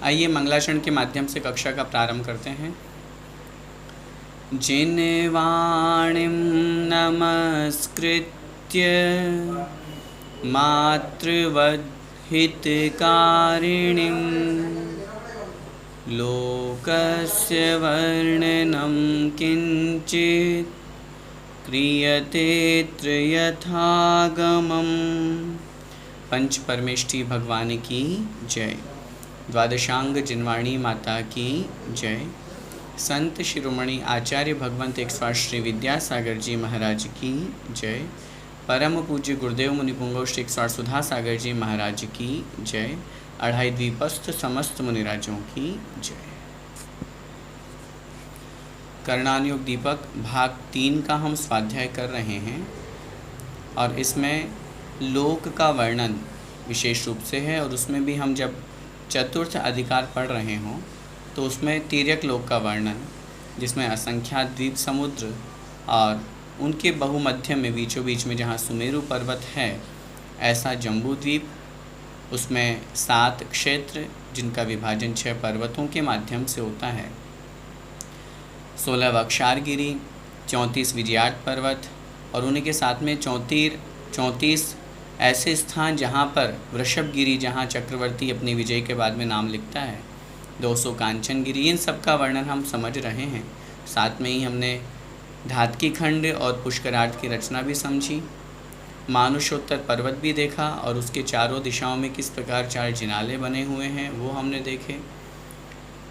आइए मंगलाचरण के माध्यम से कक्षा का प्रारंभ करते हैं। जिनवाणीं नमस्कृत्य मातृवद्हितकारिणीं लोकस्य वर्णनं किञ्चित् क्रियते यथागमम्। पंच परमेष्ठी भगवान की जय। द्वादशांग जिनवाणी माता की जय। संत शिरोमणि आचार्य भगवंत 108 श्री विद्यासागर जी महाराज की जय। परम पूज्य गुरुदेव मुनिपुंगव श्री 108 सुधा सागर जी महाराज की जय। अढ़ाई द्वीपस्थ समस्त मुनिराजों की जय। कर्णानुयोग दीपक भाग 3 का हम स्वाध्याय कर रहे हैं और इसमें लोक का वर्णन विशेष रूप से है, और उसमें भी हम जब चतुर्थ अधिकार पढ़ रहे हों तो उसमें तिर्यक लोक का वर्णन, जिसमें असंख्यात द्वीप समुद्र और उनके बहुमध्य में बीचों बीच में जहाँ सुमेरु पर्वत है ऐसा जम्बू द्वीप, उसमें 7 क्षेत्र जिनका विभाजन 6 पर्वतों के माध्यम से होता है, 16 वक्षारगिरी, 34 विजयाट पर्वत और उन्हीं के साथ में 34 ऐसे स्थान जहाँ पर वृषभगिरी, जहाँ चक्रवर्ती अपनी विजय के बाद में नाम लिखता है, 200 कांचनगिरी, इन सब का वर्णन हम समझ रहे हैं। साथ में ही हमने धातकी खंड और पुष्करार्थ की रचना भी समझी, मानुषोत्तर पर्वत भी देखा और उसके चारों दिशाओं में किस प्रकार 4 जिनाले बने हुए हैं वो हमने देखे।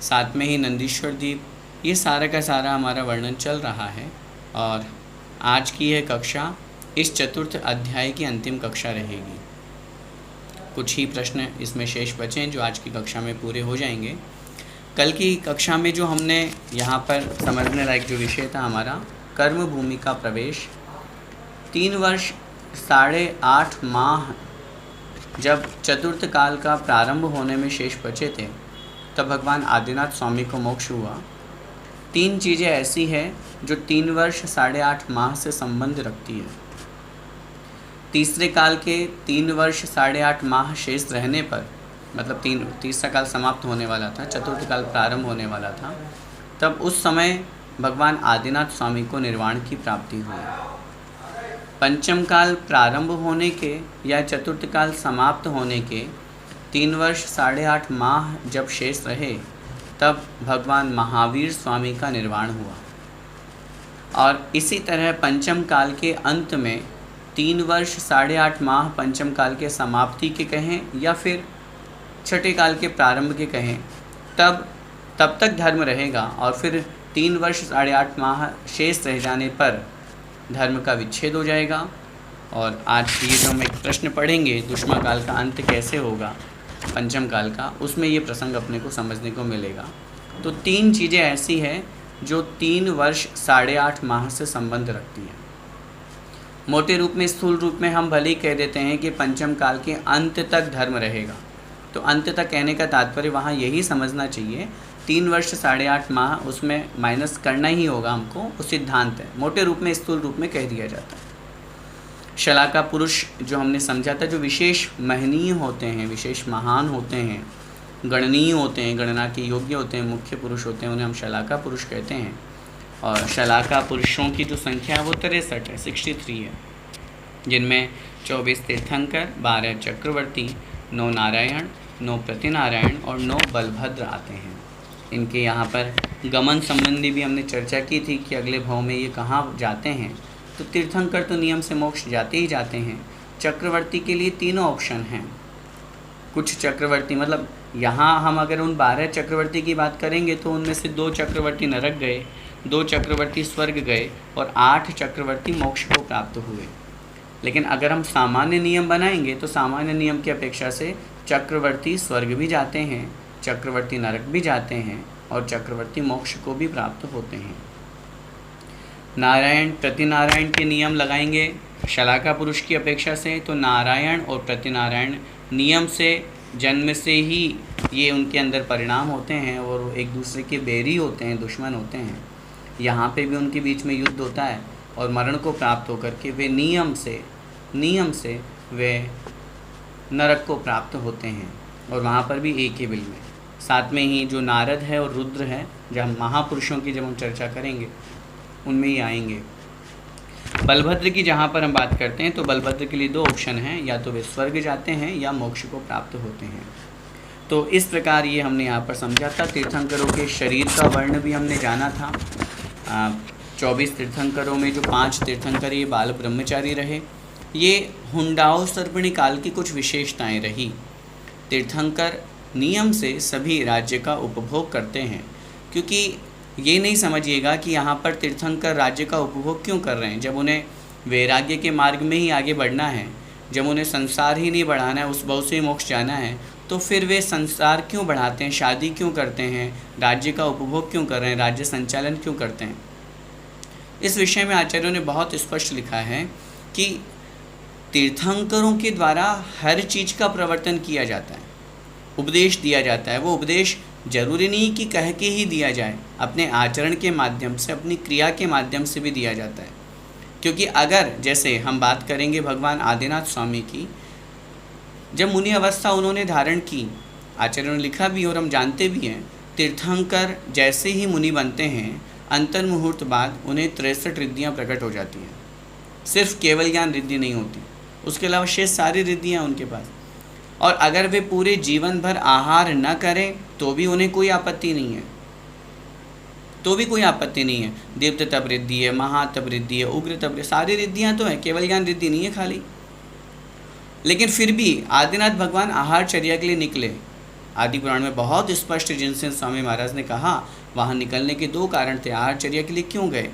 साथ में ही नंदीश्वर द्वीप, ये सारा का सारा हमारा वर्णन चल रहा है। और आज की यह कक्षा इस चतुर्थ अध्याय की अंतिम कक्षा रहेगी। कुछ ही प्रश्न इसमें शेष बचे हैं जो आज की कक्षा में पूरे हो जाएंगे। कल की कक्षा में जो हमने यहाँ पर समझने लायक जो विषय था हमारा कर्म भूमि का प्रवेश, 3 वर्ष 8.5 माह जब चतुर्थ काल का प्रारंभ होने में शेष बचे थे तब भगवान आदिनाथ स्वामी को मोक्ष हुआ। 3 चीज़ें ऐसी हैं जो 3 वर्ष 8.5 माह से संबंध रखती है। तीसरे काल के 3 वर्ष 8.5 माह शेष रहने पर, मतलब तीसरा काल समाप्त होने वाला था, चतुर्थ काल प्रारंभ होने वाला था, तब उस समय भगवान आदिनाथ स्वामी को निर्वाण की प्राप्ति हुई। पंचम काल प्रारंभ होने के या चतुर्थ काल समाप्त होने के 3 वर्ष 8.5 माह जब शेष रहे तब भगवान महावीर स्वामी का निर्वाण हुआ। और इसी तरह पंचम काल के अंत में 3 वर्ष 8.5 माह पंचम काल के समाप्ति के कहें या फिर छठे काल के प्रारंभ के कहें, तब तक धर्म रहेगा और फिर 3 वर्ष 8.5 माह शेष रह जाने पर धर्म का विच्छेद हो जाएगा। और आज ये जो हम एक प्रश्न पढ़ेंगे, दुष्मा काल का अंत कैसे होगा पंचम काल का, उसमें ये प्रसंग अपने को समझने को मिलेगा। तो 3 चीज़ें ऐसी हैं जो 3 वर्ष 8.5 माह से संबंध रखती हैं। मोटे रूप में, स्थूल रूप में हम भले ही कह देते हैं कि पंचम काल के अंत तक धर्म रहेगा, तो अंत तक कहने का तात्पर्य वहाँ यही समझना चाहिए 3 वर्ष 8.5 माह उसमें माइनस करना ही होगा हमको, वो सिद्धांत है। मोटे रूप में, स्थूल रूप में कह दिया जाता है। शलाका पुरुष जो हमने समझा था, जो विशेष महनीय होते हैं, विशेष महान होते हैं, गणनीय होते हैं, गणना के योग्य होते हैं, मुख्य पुरुष होते हैं, उन्हें हम शलाका पुरुष कहते हैं। और शलाका पुरुषों की जो संख्या है वो 63 है, 63 है, जिनमें 24 तीर्थंकर, 12 चक्रवर्ती, 9 नारायण, 9 प्रतिनारायण और 9 बलभद्र आते हैं। इनके यहाँ पर गमन संबंधी भी हमने चर्चा की थी कि अगले भाव में ये कहाँ जाते हैं। तो तीर्थंकर तो नियम से मोक्ष जाते ही जाते हैं। चक्रवर्ती के लिए 3 ऑप्शन हैं। कुछ चक्रवर्ती, मतलब यहाँ हम अगर उन 12 चक्रवर्ती की बात करेंगे तो उनमें से 2 चक्रवर्ती नरक गए, 2 चक्रवर्ती स्वर्ग गए और 8 चक्रवर्ती मोक्ष को प्राप्त हुए। लेकिन अगर हम सामान्य नियम बनाएंगे तो सामान्य नियम की अपेक्षा से चक्रवर्ती स्वर्ग भी जाते हैं, चक्रवर्ती नरक भी जाते हैं और चक्रवर्ती मोक्ष को भी प्राप्त होते हैं। नारायण प्रतिनारायण के नियम लगाएंगे शलाका पुरुष की अपेक्षा से, तो नारायण और प्रतिनारायण नियम से जन्म से ही ये उनके अंदर परिणाम होते हैं और एक दूसरे के बैरी होते हैं, दुश्मन होते हैं। यहाँ पे भी उनके बीच में युद्ध होता है और मरण को प्राप्त होकर के वे नियम से वे नरक को प्राप्त होते हैं और वहाँ पर भी एक ही बिल में साथ में ही जो नारद है और रुद्र है, जब महापुरुषों की जब हम चर्चा करेंगे उनमें ही आएंगे। बलभद्र की जहाँ पर हम बात करते हैं तो बलभद्र के लिए 2 ऑप्शन हैं, या तो वे स्वर्ग जाते हैं या मोक्ष को प्राप्त होते हैं। तो इस प्रकार ये हमने यहाँ पर समझा था। तीर्थंकरों के शरीर का वर्ण भी हमने जाना था। 24 तीर्थंकरों में जो 5 तीर्थंकर ये बाल ब्रह्मचारी रहे। ये हुंडाओ सर्पिणी काल की कुछ विशेषताएं रही। तीर्थंकर नियम से सभी राज्य का उपभोग करते हैं, क्योंकि ये नहीं समझिएगा कि यहाँ पर तीर्थंकर राज्य का उपभोग क्यों कर रहे हैं। जब उन्हें वैराग्य के मार्ग में ही आगे बढ़ना है, जब उन्हें संसार ही नहीं बढ़ाना है, उस भाव से मोक्ष जाना है, तो फिर वे संसार क्यों बढ़ाते हैं, शादी क्यों करते हैं, राज्य का उपभोग क्यों कर रहे हैं, राज्य संचालन क्यों करते हैं। इस विषय में आचार्यों ने बहुत स्पष्ट लिखा है कि तीर्थंकरों के द्वारा हर चीज़ का प्रवर्तन किया जाता है, उपदेश दिया जाता है। वो उपदेश जरूरी नहीं कि कह के ही दिया जाए, अपने आचरण के माध्यम से, अपनी क्रिया के माध्यम से भी दिया जाता है। क्योंकि अगर जैसे हम बात करेंगे भगवान आदिनाथ स्वामी की, जब मुनि अवस्था उन्होंने धारण की, आचार्यों ने लिखा भी और हम जानते भी हैं, तीर्थंकर जैसे ही मुनि बनते हैं अंतर मुहूर्त बाद उन्हें 63 रिद्धियाँ प्रकट हो जाती हैं। सिर्फ केवल ज्ञान रिद्धि नहीं होती, उसके अलावा शेष सारी रिद्धियाँ उनके पास। और अगर वे पूरे जीवन भर आहार न करें तो भी उन्हें कोई आपत्ति नहीं है, तो भी कोई आपत्ति नहीं है। दीप्त तप रिद्धि है, महातप रिद्धि है, उग्र तप, सारी रिद्धियाँ तो हैं, केवल ज्ञान रिद्धि नहीं है खाली। लेकिन फिर भी आदिनाथ भगवान आहारचर्या के लिए निकले। आदि पुराण में बहुत स्पष्ट, जिनसे स्वामी महाराज ने कहा वहाँ निकलने के 2 कारण थे। आहारचर्या के लिए क्यों गए?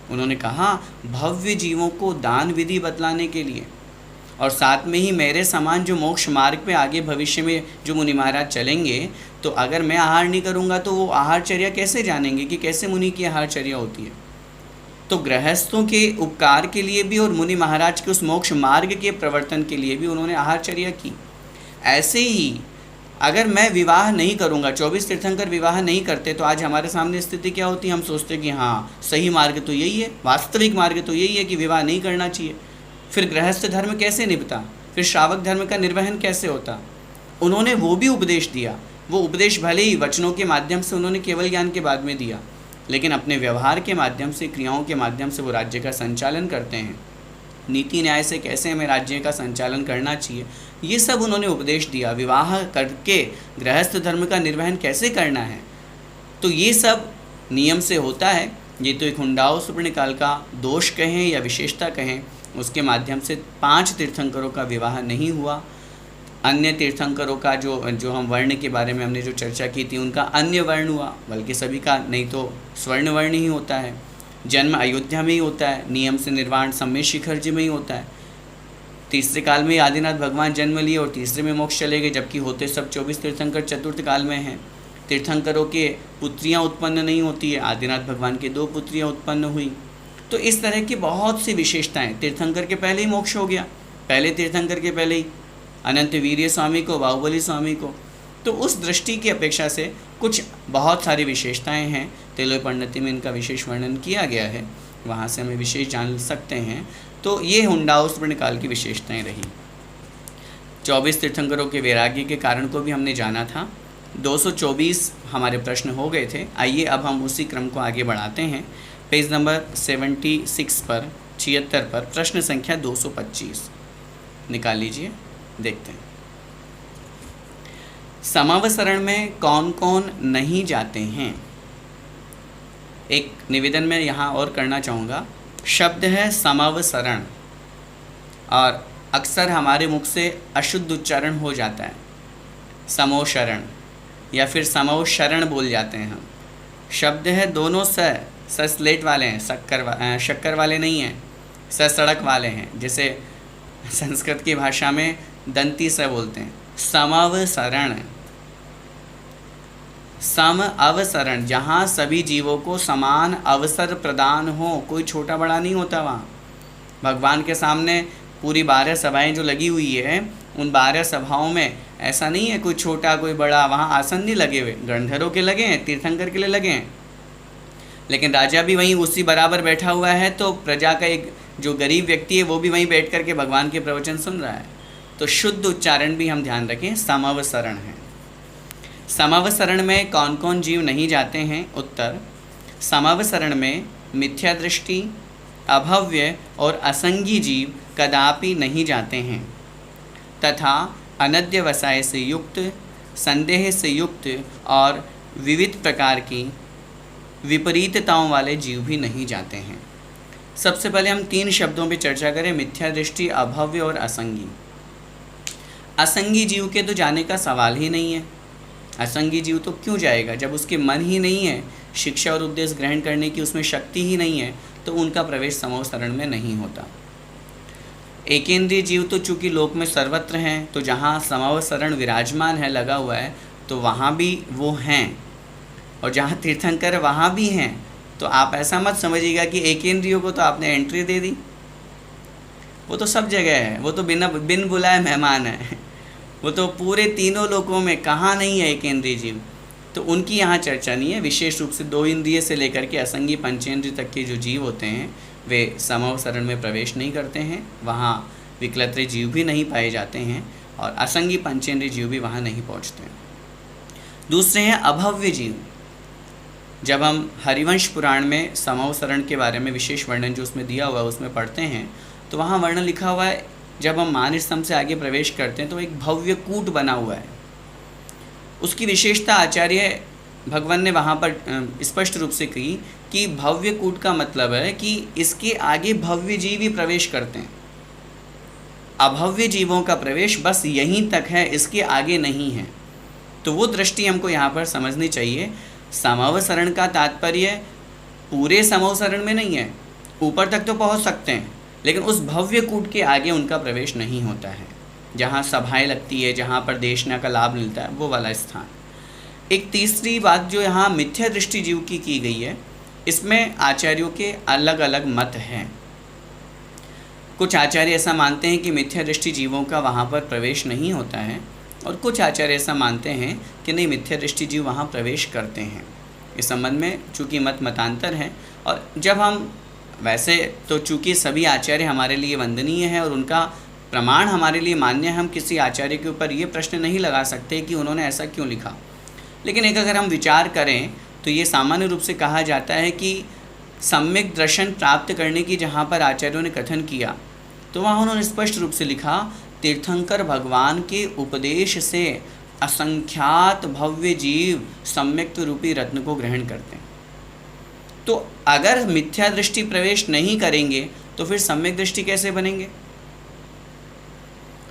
उन्होंने कहा भव्य जीवों को दान विधि बतलाने के लिए, और साथ में ही मेरे समान जो मोक्ष मार्ग पे आगे भविष्य में जो मुनि महाराज चलेंगे, तो अगर मैं आहार नहीं करूँगा तो वो आहारचर्या कैसे जानेंगे कि कैसे मुनि की आहारचर्या होती है। तो गृहस्थों के उपकार के लिए भी और मुनि महाराज के उस मोक्ष मार्ग के प्रवर्तन के लिए भी उन्होंने आहारचर्या की। ऐसे ही अगर मैं विवाह नहीं करूँगा, 24 तीर्थंकर विवाह नहीं करते, तो आज हमारे सामने स्थिति क्या होती है? हम सोचते कि हाँ सही मार्ग तो यही है, वास्तविक मार्ग तो यही है कि विवाह नहीं करना चाहिए। फिर गृहस्थ धर्म कैसे निभता, फिर श्रावक धर्म का निर्वहन कैसे होता? उन्होंने वो भी उपदेश दिया। वो उपदेश भले ही वचनों के माध्यम से उन्होंने केवल ज्ञान के बाद में दिया, लेकिन अपने व्यवहार के माध्यम से, क्रियाओं के माध्यम से वो राज्य का संचालन करते हैं। नीति न्याय से कैसे हमें राज्य का संचालन करना चाहिए, ये सब उन्होंने उपदेश दिया। विवाह करके गृहस्थ धर्म का निर्वहन कैसे करना है, तो ये सब नियम से होता है। ये तो एक हुंडाओ सर्पिणी काल का दोष कहें या विशेषता कहें, उसके माध्यम से 5 तीर्थंकरों का विवाह नहीं हुआ। अन्य तीर्थंकरों का जो हम वर्ण के बारे में हमने जो चर्चा की थी, उनका अन्य वर्ण हुआ, बल्कि सभी का नहीं तो स्वर्ण वर्ण ही होता है। जन्म अयोध्या में ही होता है, नियम से निर्वाण सम्मेद शिखर जी में ही होता है। तीसरे काल में आदिनाथ भगवान जन्म लिए और तीसरे में मोक्ष चले गए, जबकि होते सब 24 तीर्थंकर चतुर्थ काल में हैं। तीर्थंकरों के पुत्रियां उत्पन्न नहीं होती है, आदिनाथ भगवान के 2 पुत्रियां उत्पन्न हुई। तो इस तरह की बहुत सी विशेषताएं। तीर्थंकर के पहले ही मोक्ष हो गया, पहले तीर्थंकर के पहले ही अनंत वीर्य स्वामी को, बाहुबली स्वामी को। तो उस दृष्टि की अपेक्षा से कुछ बहुत सारी विशेषताएं हैं। तेलोय परिणति में इनका विशेष वर्णन किया गया है, वहाँ से हमें विशेष जान सकते हैं। तो ये हुंडाओ सर्पिणी काल की विशेषताएं रही। 24 तीर्थंकरों के वैराग्य के कारण को भी हमने जाना था। 224 हमारे प्रश्न हो गए थे। आइए अब हम उसी क्रम को आगे बढ़ाते हैं। पेज नंबर 76 पर 76 पर प्रश्न संख्या 225 निकाल लीजिए, देखते हैं। समावसरण में कौन कौन नहीं जाते हैं? एक निवेदन में यहाँ और करना चाहूँगा। शब्द है समावसरण, और अक्सर हमारे मुख से अशुद्ध उच्चारण हो जाता है, समोशरण या फिर समोशरण बोल जाते हैं हम। शब्द है दोनों स्लेट वाले हैं, शक्कर वाले नहीं हैं, सड़क वाले हैं। जैसे संस्कृत की भाषा में दंती स बोलते हैं। समावसरण, सम अवसरण, जहाँ सभी जीवों को समान अवसर प्रदान हो, कोई छोटा बड़ा नहीं होता। वहाँ भगवान के सामने पूरी 12 सभाएं जो लगी हुई है, उन 12 सभाओं में ऐसा नहीं है कोई छोटा कोई बड़ा। वहाँ आसन नहीं लगे हुए, गणधरों के लगे हैं, तीर्थंकर के लिए लगे हैं, लेकिन राजा भी वहीं उसी बराबर बैठा हुआ है। तो प्रजा का एक जो गरीब व्यक्ति है वो भी वहीं बैठ कर के भगवान के प्रवचन सुन रहा है। तो शुद्ध उच्चारण भी हम ध्यान रखें, समावसरण है। समवसरण में कौन कौन जीव नहीं जाते हैं? उत्तर, समवसरण में मिथ्या दृष्टि, अभव्य और असंगी जीव कदापि नहीं जाते हैं तथा अनध्यवसाय से युक्त, संदेह से युक्त और विविध प्रकार की विपरीतताओं वाले जीव भी नहीं जाते हैं। सबसे पहले हम 3 शब्दों पर चर्चा करें, मिथ्या दृष्टि, अभव्य और असंगी। असंगी जीव के तो जाने का सवाल ही नहीं है। असंगी जीव तो क्यों जाएगा? जब उसके मन ही नहीं है, शिक्षा और उपदेश ग्रहण करने की उसमें शक्ति ही नहीं है, तो उनका प्रवेश समवसरण में नहीं होता। एकेंद्रीय जीव तो चूँकि लोक में सर्वत्र हैं, तो जहाँ समवसरण विराजमान है, लगा हुआ है, तो वहाँ भी वो हैं, और जहाँ तीर्थंकर वहाँ भी हैं। तो आप ऐसा मत समझिएगा कि एकेंद्रियों को तो आपने एंट्री दे दी, वो तो सब जगह है, वो तो बिन बुलाए मेहमान है, वो तो पूरे तीनों लोकों में कहाँ नहीं है एकेंद्रीय जीव। तो उनकी यहाँ चर्चा नहीं है। विशेष रूप से 2 इंद्रिय से लेकर के असंगी पंचेंद्रिय तक के जो जीव होते हैं वे समवसरण में प्रवेश नहीं करते हैं, वहाँ विकलत्र जीव भी नहीं पाए जाते हैं और असंगी पंचेंद्रिय जीव भी वहाँ नहीं पहुँचते हैं। दूसरे हैं अभव्य जीव। जब हम हरिवंश पुराण में समवसरण के बारे में विशेष वर्णन जो उसमें दिया हुआ है उसमें पढ़ते हैं, तो वहाँ वर्णन लिखा हुआ है, जब हम मानस्तंभ से आगे प्रवेश करते हैं तो एक भव्य कूट बना हुआ है। उसकी विशेषता आचार्य भगवान ने वहाँ पर स्पष्ट रूप से की कि भव्य कूट का मतलब है कि इसके आगे भव्य जीव ही प्रवेश करते हैं। अभव्य जीवों का प्रवेश बस यहीं तक है, इसके आगे नहीं है। तो वो दृष्टि हमको यहाँ पर समझनी चाहिए। समवसरण का तात्पर्य पूरे समवसरण में नहीं है, ऊपर तक तो पहुँच सकते हैं, लेकिन उस भव्य कूट के आगे उनका प्रवेश नहीं होता है। जहाँ सभाएं लगती है, जहाँ पर देशना का लाभ मिलता है, वो वाला स्थान। एक तीसरी बात जो यहाँ मिथ्या दृष्टि जीव की गई है, इसमें आचार्यों के अलग अलग मत हैं। कुछ आचार्य ऐसा मानते हैं कि मिथ्या दृष्टि जीवों का वहाँ पर प्रवेश नहीं होता है, और कुछ आचार्य ऐसा मानते हैं कि नहीं, मिथ्या दृष्टि जीव वहाँ प्रवेश करते हैं। इस संबंध में चूँकि मतांतर है, और जब हम वैसे तो चूँकि सभी आचार्य हमारे लिए वंदनीय हैं और उनका प्रमाण हमारे लिए मान्य है, हम किसी आचार्य के ऊपर ये प्रश्न नहीं लगा सकते कि उन्होंने ऐसा क्यों लिखा। लेकिन एक अगर हम विचार करें तो ये सामान्य रूप से कहा जाता है कि सम्यक दर्शन प्राप्त करने की जहाँ पर आचार्यों ने कथन किया, तो वहाँ उन्होंने स्पष्ट रूप से लिखा, तीर्थंकर भगवान के उपदेश से असंख्यात भव्य जीव सम्यक रूपी रत्न को ग्रहण करते हैं। तो अगर मिथ्या दृष्टि प्रवेश नहीं करेंगे तो फिर सम्यक दृष्टि कैसे बनेंगे?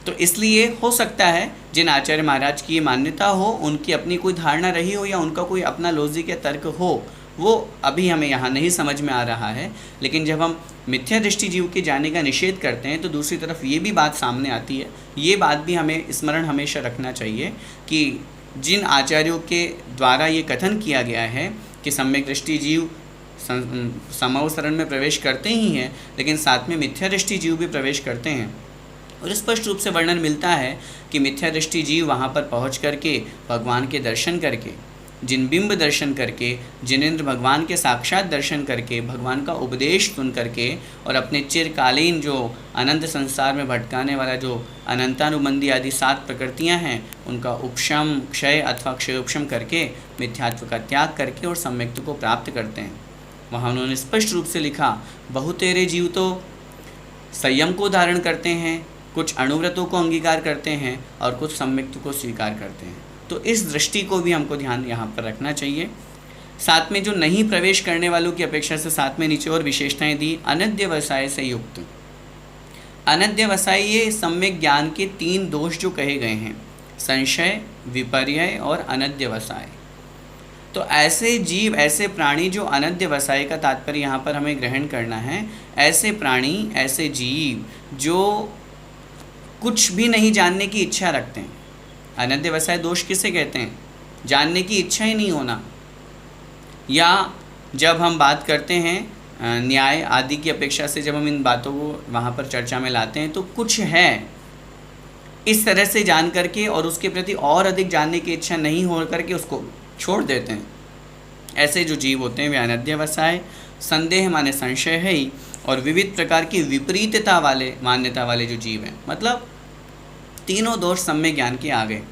तो इसलिए हो सकता है जिन आचार्य महाराज की ये मान्यता हो, उनकी अपनी कोई धारणा रही हो या उनका कोई अपना लॉजिक या तर्क हो, वो अभी हमें यहाँ नहीं समझ में आ रहा है। लेकिन जब हम मिथ्या दृष्टि जीव के जाने का निषेध करते हैं तो दूसरी तरफ ये भी बात सामने आती है। ये बात भी हमें स्मरण हमेशा रखना चाहिए कि जिन आचार्यों के द्वारा ये कथन किया गया है कि सम्यक दृष्टि जीव समवसरण में प्रवेश करते ही हैं, लेकिन साथ में मिथ्या दृष्टि जीव भी प्रवेश करते हैं, और स्पष्ट रूप से वर्णन मिलता है कि मिथ्या दृष्टि जीव वहाँ पर पहुँच करके भगवान के दर्शन करके, जिन बिंब दर्शन करके, जिनेंद्र भगवान के साक्षात दर्शन करके, भगवान का उपदेश सुन करके और अपने चिरकालीन जो अनंत संसार में भटकाने वाला जो अनंतानुबंधी आदि 7 प्रकृतियाँ हैं, उनका उपशम, क्षय अथवा क्षयोपशम करके मिथ्यात्व का त्याग करके और सम्यक्त्व को प्राप्त करते हैं। वहाँ उन्होंने स्पष्ट रूप से लिखा, बहुतेरे जीव तो संयम को धारण करते हैं, कुछ अणुव्रतों को अंगीकार करते हैं और कुछ सम्यक्त्व को स्वीकार करते हैं। तो इस दृष्टि को भी हमको ध्यान यहाँ पर रखना चाहिए। साथ में जो नहीं प्रवेश करने वालों की अपेक्षा से साथ में नीचे और विशेषताएं दी, अनध्यवसाय से युक्त। अनध्यवसाय ये सम्यक ज्ञान के 3 दोष जो कहे गए हैं, संशय, विपर्यय और अनध्यवसाय। तो ऐसे जीव, ऐसे प्राणी जो अनध्यवसाय का तात्पर्य यहाँ पर हमें ग्रहण करना है, ऐसे प्राणी, ऐसे जीव जो कुछ भी नहीं जानने की इच्छा रखते हैं। अनध्यवसाय दोष किसे कहते हैं? जानने की इच्छा ही नहीं होना। या जब हम बात करते हैं न्याय आदि की अपेक्षा से, जब हम इन बातों को वहाँ पर चर्चा में लाते हैं तो कुछ है इस तरह से जान करके और उसके प्रति और अधिक जानने की इच्छा नहीं हो करके उसको छोड़ देते हैं। ऐसे जो जीव होते हैं वे अनध्यवसाय, संदेह माने संशय है ही, और विविध प्रकार की विपरीतता वाले, मान्यता वाले जो जीव हैं, मतलब तीनों दोष सम्यक ज्ञान के आ गए।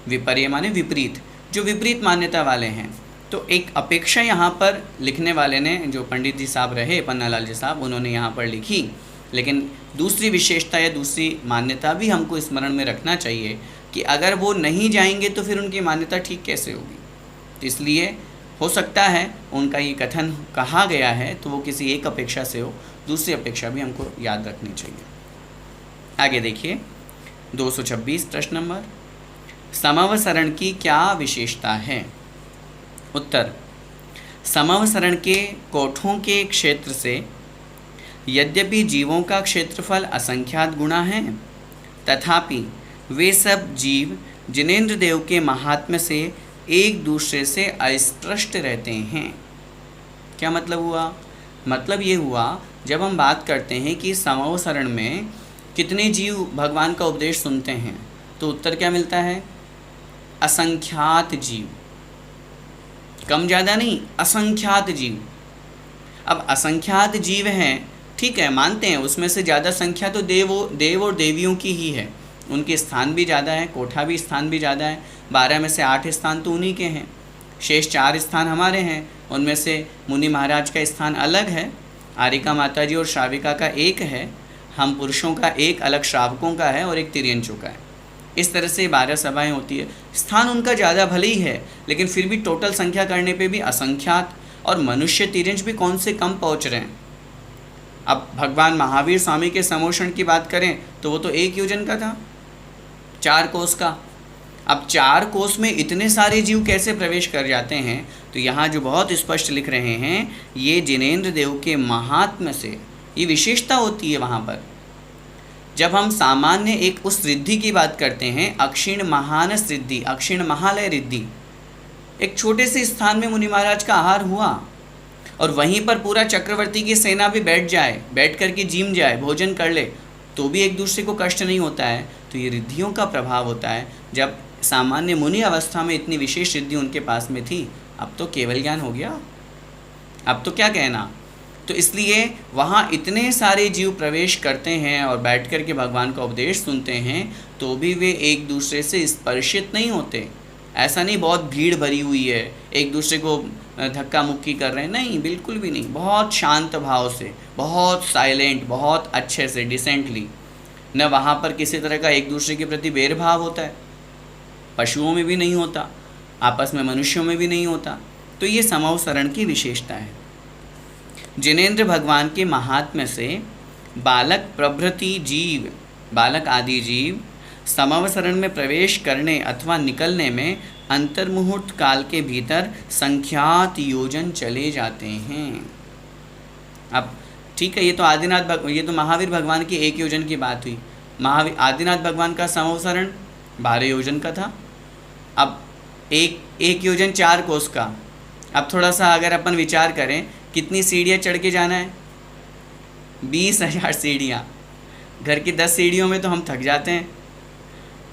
विपर्य माने विपरीत, जो विपरीत मान्यता वाले हैं। तो एक अपेक्षा यहाँ पर लिखने वाले ने, जो पंडित जी साहब रहे, पन्नालाल जी साहब, उन्होंने यहाँ पर लिखी। लेकिन दूसरी विशेषता या दूसरी मान्यता भी हमको स्मरण में रखना चाहिए कि अगर वो नहीं जाएंगे तो फिर उनकी मान्यता ठीक कैसे होगी। तो इसलिए हो सकता है उनका ये कथन कहा गया है तो वो किसी एक अपेक्षा से हो, दूसरी अपेक्षा भी हमको याद रखनी चाहिए। आगे देखिए 226 प्रश्न नंबर, समवसरण की क्या विशेषता है? उत्तर, समवसरण के कोठों के क्षेत्र से यद्यपि जीवों का क्षेत्रफल असंख्यात गुना है, तथापि वे सब जीव जिनेंद्र देव के महात्म्य से एक दूसरे से अस्पृष्ट रहते हैं। क्या मतलब हुआ? मतलब ये हुआ, जब हम बात करते हैं कि समवसरण में कितने जीव भगवान का उपदेश सुनते हैं, तो उत्तर क्या मिलता है? असंख्यात जीव। कम ज़्यादा नहीं, असंख्यात जीव। अब असंख्यात जीव हैं, ठीक है, मानते हैं, उसमें से ज़्यादा संख्या तो देव और देवियों की ही है, उनके स्थान भी ज़्यादा है, कोठा भी स्थान भी ज़्यादा है। 12 में से 8 स्थान तो उन्हीं के हैं, शेष 4 स्थान हमारे हैं। उनमें से मुनि महाराज का स्थान अलग है, आरिका माता जी और श्राविका का एक है, हम पुरुषों का एक अलग, श्रावकों का है, और एक तिर्यंचों का है। इस तरह से 12 सभाएं होती है। स्थान उनका ज़्यादा भले ही है, लेकिन फिर भी टोटल संख्या करने पे भी असंख्यात, और मनुष्य तिर्यंच भी कौन से कम पहुँच रहे हैं। अब भगवान महावीर स्वामी के समोषण की बात करें तो वो तो 1 योजन का था, 4 कोस का। अब 4 कोस में इतने सारे जीव कैसे प्रवेश कर जाते हैं? तो यहाँ जो बहुत स्पष्ट लिख रहे हैं, ये जिनेंद्र देव के महात्म्य से, ये विशेषता होती है वहाँ पर। जब हम सामान्य एक उस रिद्धि की बात करते हैं, अक्षीण महानस रिद्धि, अक्षीण महालय रिद्धि, एक छोटे से स्थान में मुनि महाराज का आहार हुआ, और वहीं पर पूरा चक्रवर्ती की सेना भी बैठ जाए, बैठ कर के जीम जाए, भोजन कर ले, तो भी एक दूसरे को कष्ट नहीं होता है। तो ये रिद्धियों का प्रभाव होता है। जब सामान्य मुनि अवस्था में इतनी विशेष रिद्धि उनके पास में थी, अब तो केवल ज्ञान हो गया, अब तो क्या कहना। तो इसलिए वहाँ इतने सारे जीव प्रवेश करते हैं और बैठ कर के भगवान का उपदेश सुनते हैं, तो भी वे एक दूसरे से स्पर्शित नहीं होते। ऐसा नहीं बहुत भीड़ भरी हुई है, एक दूसरे को धक्का मुक्की कर रहे हैं, नहीं, बिल्कुल भी नहीं। बहुत शांत भाव से, बहुत साइलेंट, बहुत अच्छे से, डिसेंटली। न वहाँ पर किसी तरह का एक दूसरे के प्रति भेदभाव होता है, पशुओं में भी नहीं होता, आपस में मनुष्यों में भी नहीं होता। तो ये समवसरण की विशेषता है। जिनेंद्र भगवान के महात्म्य से बालक प्रभृति जीव, बालक आदि जीव समवसरण में प्रवेश करने अथवा निकलने में अंतर्मुहूर्त काल के भीतर संख्यात योजन चले जाते हैं। अब ठीक है, ये तो महावीर भगवान की 1 योजन की बात हुई। आदिनाथ भगवान का समवसरण 12 योजन का था। अब एक योजन 4 कोस का। अब थोड़ा सा अगर अपन विचार करें, कितनी सीढ़ियाँ चढ़ के जाना है? 20,000 सीढ़ियाँ। घर की 10 सीढ़ियों में तो हम थक जाते हैं।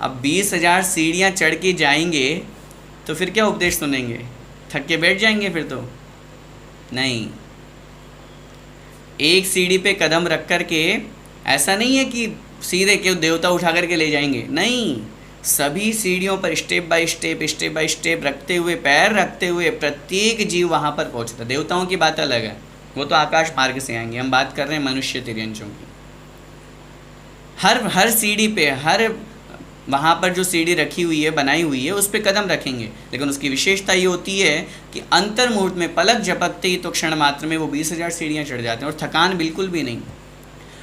अब 20,000 सीढ़ियाँ चढ़ के जाएंगे तो फिर क्या उपदेश सुनेंगे? थक के बैठ जाएंगे फिर तो नहीं। एक सीढ़ी पे कदम रख कर के, ऐसा नहीं है कि सीधे क्यों देवता उठा करके ले जाएंगे, नहीं, सभी सीढ़ियों पर स्टेप बाय स्टेप रखते हुए, पैर रखते हुए प्रत्येक जीव वहाँ पर पहुँचता। देवताओं की बात अलग है, वो तो आकाश मार्ग से आएंगे, हम बात कर रहे हैं मनुष्य तिर्यंचों की। हर सीढ़ी पे, हर वहाँ पर जो सीढ़ी रखी हुई है, बनाई हुई है, उस पर कदम रखेंगे। लेकिन उसकी विशेषता ये होती है कि अंतर्मुहूर्त में, पलक झपकते ही तो क्षण मात्र में वो 20,000 सीढ़ियाँ चढ़ जाते हैं, और थकान बिल्कुल भी नहीं।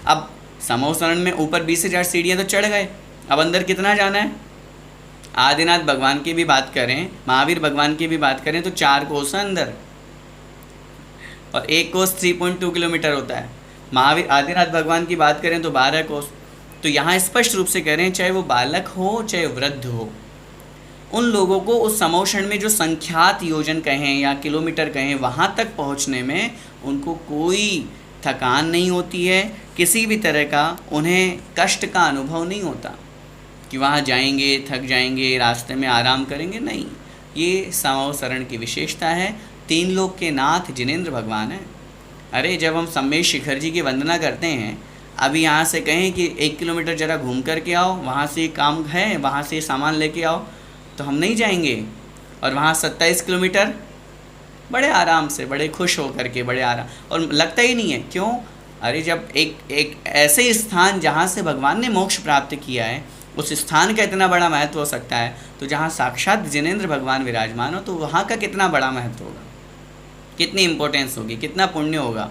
अब समवसरण में ऊपर 20,000 सीढ़ियाँ तो चढ़ गए, अब अंदर कितना जाना है? आदिनाथ भगवान की भी बात करें, महावीर भगवान की भी बात करें तो 4 कोस अंदर, और 1 कोस 3.2 किलोमीटर होता है। आदिनाथ भगवान की बात करें तो 12 कोस। तो यहाँ स्पष्ट रूप से कह रहे हैं, चाहे वो बालक हो चाहे वृद्ध हो, उन लोगों को उस समोषण में जो संख्यात योजन कहें या किलोमीटर कहें, वहाँ तक पहुँचने में उनको कोई थकान नहीं होती है, किसी भी तरह का उन्हें कष्ट का अनुभव नहीं होता कि वहाँ जाएंगे, थक जाएंगे, रास्ते में आराम करेंगे, नहीं। ये समवसरण की विशेषता है। 3 लोक के नाथ जिनेंद्र भगवान है। अरे जब हम सम्मेश शिखर जी की वंदना करते हैं, अभी यहाँ से कहें कि 1 किलोमीटर ज़रा घूम कर के आओ, वहाँ से काम है, वहाँ से सामान लेके आओ, तो हम नहीं जाएंगे। और वहाँ 27 किलोमीटर बड़े आराम से, बड़े खुश होकर के, बड़े आराम, और लगता ही नहीं है। क्यों? अरे जब एक ऐसे स्थान जहाँ से भगवान ने मोक्ष प्राप्त किया है, उस स्थान का इतना बड़ा महत्व हो सकता है, तो जहाँ साक्षात जिनेंद्र भगवान विराजमान हो, तो वहाँ का कितना बड़ा महत्व होगा, कितनी इम्पोर्टेंस होगी, कितना पुण्य होगा।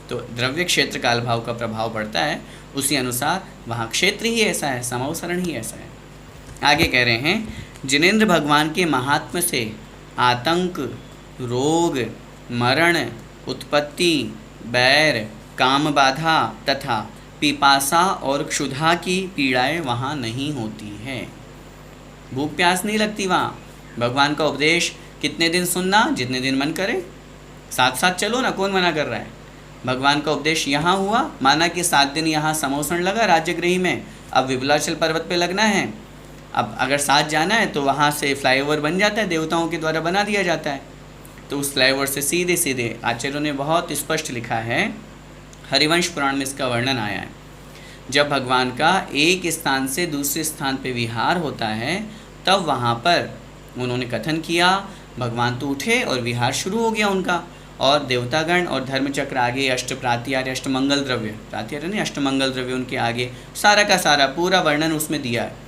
तो द्रव्य क्षेत्र काल भाव का प्रभाव पड़ता है, उसी अनुसार वहाँ क्षेत्र ही ऐसा है, समवसरण ही ऐसा है। आगे कह रहे हैं, जिनेंद्र भगवान के महात्म्य से आतंक, रोग, मरण, उत्पत्ति, बैर, काम बाधा तथा पिपासा और क्षुधा की पीड़ाएं वहाँ नहीं होती हैं। भूख प्यास नहीं लगती वहाँ। भगवान का उपदेश कितने दिन सुनना? जितने दिन मन करे, साथ साथ चलो ना, कौन मना कर रहा है। भगवान का उपदेश यहाँ हुआ, माना कि 7 दिन यहाँ समोसण लगा राज्यगृह में, अब विबलाचल पर्वत पे लगना है। अब अगर साथ जाना है तो वहाँ से फ्लाईओवर बन जाता है, देवताओं के द्वारा बना दिया जाता है। तो उस फ्लाईओवर से सीधे सीधे आचार्यों ने बहुत स्पष्ट लिखा है, हरिवंश पुराण में इसका वर्णन आया है, जब भगवान का एक स्थान से दूसरे स्थान पे विहार होता है, तब वहाँ पर उन्होंने कथन किया, भगवान तो उठे और विहार शुरू हो गया उनका, और देवतागण और धर्मचक्र आगे, अष्टप्रात्यार्य, अष्टमंगल द्रव्य, प्रात्यार्य नहीं, अष्टमंगल द्रव्य उनके आगे, सारा का सारा पूरा वर्णन उसमें दिया है।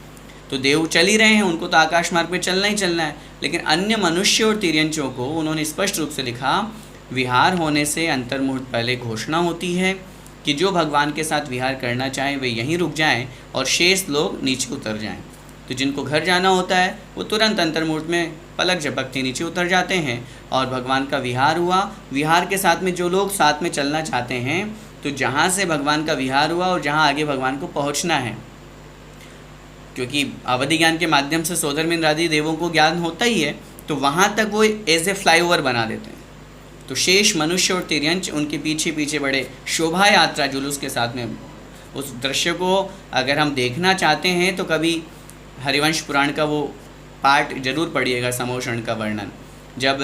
तो देव चल ही रहे हैं, उनको तो आकाश मार्ग पे चलना ही चलना है, लेकिन अन्य मनुष्य और तिर्यंचों को उन्होंने स्पष्ट रूप से लिखा, विहार होने से अंतर्मुहूर्त पहले घोषणा होती है कि जो भगवान के साथ विहार करना चाहें वे यहीं रुक जाएं और शेष लोग नीचे उतर जाएं। तो जिनको घर जाना होता है वो तुरंत अंतर्मुहूर्त में पलक झपकते नीचे उतर जाते हैं, और भगवान का विहार हुआ, विहार के साथ में जो लोग साथ में चलना चाहते हैं, तो जहाँ से भगवान का विहार हुआ और जहाँ आगे भगवान को पहुँचना है, क्योंकि अवधि ज्ञान के माध्यम से सोदरमिंद्र आदि देवों को ज्ञान होता ही है, तो वहाँ तक वो एज ए फ्लाईओवर बना देते हैं। तो शेष मनुष्य और तिर्यंच उनके पीछे पीछे बड़े शोभा यात्रा जुलूस के साथ में, उस दृश्य को अगर हम देखना चाहते हैं तो कभी हरिवंश पुराण का वो पार्ट जरूर पढ़िएगा, समोषण का वर्णन। जब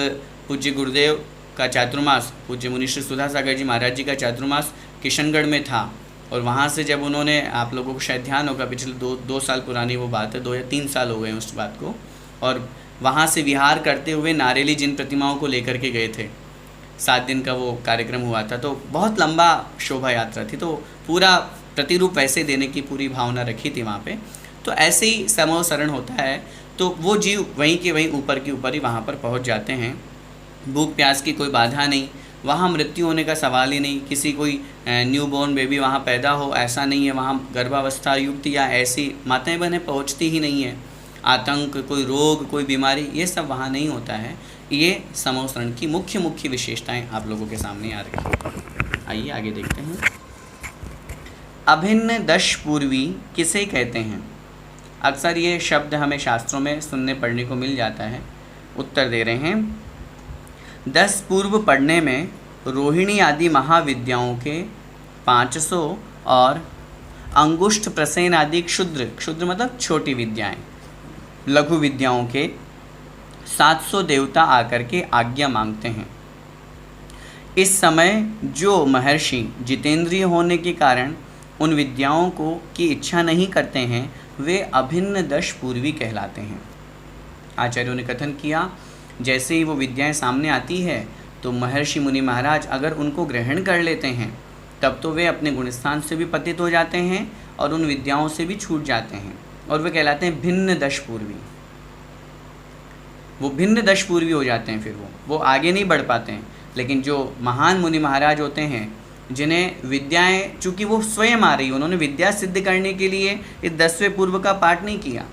पूज्य गुरुदेव का चातुर्मास, पूज्य मुनिश्री सुधा सागर जी महाराज जी का चातुर्मास किशनगढ़ में था, और वहाँ से जब उन्होंने, आप लोगों को शायद ध्यान होगा, पिछले दो साल पुरानी वो बात है, 2 या 3 साल हो गए उस बात को, और वहाँ से विहार करते हुए नारेली जिन प्रतिमाओं को लेकर के गए थे, 7 दिन का वो कार्यक्रम हुआ था, तो बहुत लंबा शोभा यात्रा थी, तो पूरा प्रतिरूप वैसे देने की पूरी भावना रखी थी वहाँ पे। तो ऐसे ही समवसरण होता है, तो वो जीव वहीं के वहीं ऊपर के ऊपर ही वहाँ पर पहुँच जाते हैं। भूख प्यास की कोई बाधा नहीं, वहाँ मृत्यु होने का सवाल ही नहीं, किसी कोई न्यूबॉर्न बेबी वहाँ पैदा हो ऐसा नहीं है, वहाँ गर्भावस्था युक्त या ऐसी माताएं बहनें पहुँचती ही नहीं है। आतंक, कोई रोग, कोई बीमारी, ये सब वहाँ नहीं होता है। ये समवसरण की मुख्य विशेषताएं आप लोगों के सामने आ रही हैं। आइए आगे देखते हैं। अभिन्न दश पूर्वी किसे कहते हैं? अक्सर ये शब्द हमें शास्त्रों में सुनने पढ़ने को मिल जाता है। उत्तर दे रहे हैं, 10 पूर्व पढ़ने में रोहिणी आदि महाविद्याओं के 500 और अंगुष्ठ प्रसेन आदि क्षुद्र मतलब छोटी विद्याएं, लघु विद्याओं के 700 देवता आकर के आज्ञा मांगते हैं। इस समय जो महर्षि जितेंद्रिय होने के कारण उन विद्याओं को की इच्छा नहीं करते हैं, वे अभिन्न दश पूर्वी कहलाते हैं। आचार्यों ने कथन किया, जैसे ही वो विद्याएं सामने आती है तो महर्षि मुनि महाराज अगर उनको ग्रहण कर लेते हैं, तब तो वे अपने गुणस्थान से भी पतित हो जाते हैं और उन विद्याओं से भी छूट जाते हैं, और वे कहलाते हैं भिन्न दश पूर्वी। वो भिन्न दश पूर्वी हो जाते हैं, फिर वो आगे नहीं बढ़ पाते हैं। लेकिन जो महान मुनि महाराज होते हैं, जिन्हें विद्याएं, चूँकि वो स्वयं आ रही, उन्होंने विद्या सिद्ध करने के लिए इस 10वें पूर्व का पाठ नहीं किया।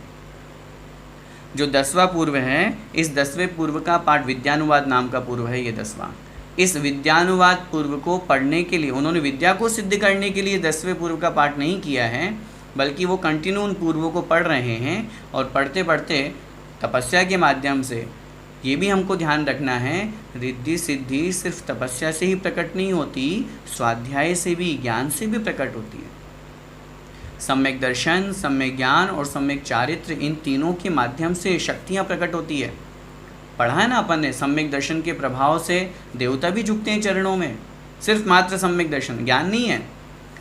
जो 10वां पूर्व है, इस 10वें पूर्व का पाठ, विद्यानुवाद नाम का पूर्व है ये 10वां। इस विद्यानुवाद पूर्व को पढ़ने के लिए, उन्होंने विद्या को सिद्ध करने के लिए 10वें पूर्व का पाठ नहीं किया है, बल्कि वो कंटिन्यू उन पूर्वों को पढ़ रहे हैं। और पढ़ते पढ़ते तपस्या के माध्यम से, ये भी हमको ध्यान रखना है, रिद्धि सिद्धि सिर्फ तपस्या से ही प्रकट नहीं होती, स्वाध्याय से भी, ज्ञान से भी प्रकट होती है। सम्यक दर्शन, सम्यक ज्ञान और सम्यक चारित्र, इन तीनों के माध्यम से शक्तियाँ प्रकट होती है। पढ़ा है ना अपन ने, सम्यक दर्शन के प्रभाव से देवता भी झुकते हैं चरणों में। सिर्फ मात्र सम्यक दर्शन, ज्ञान नहीं है।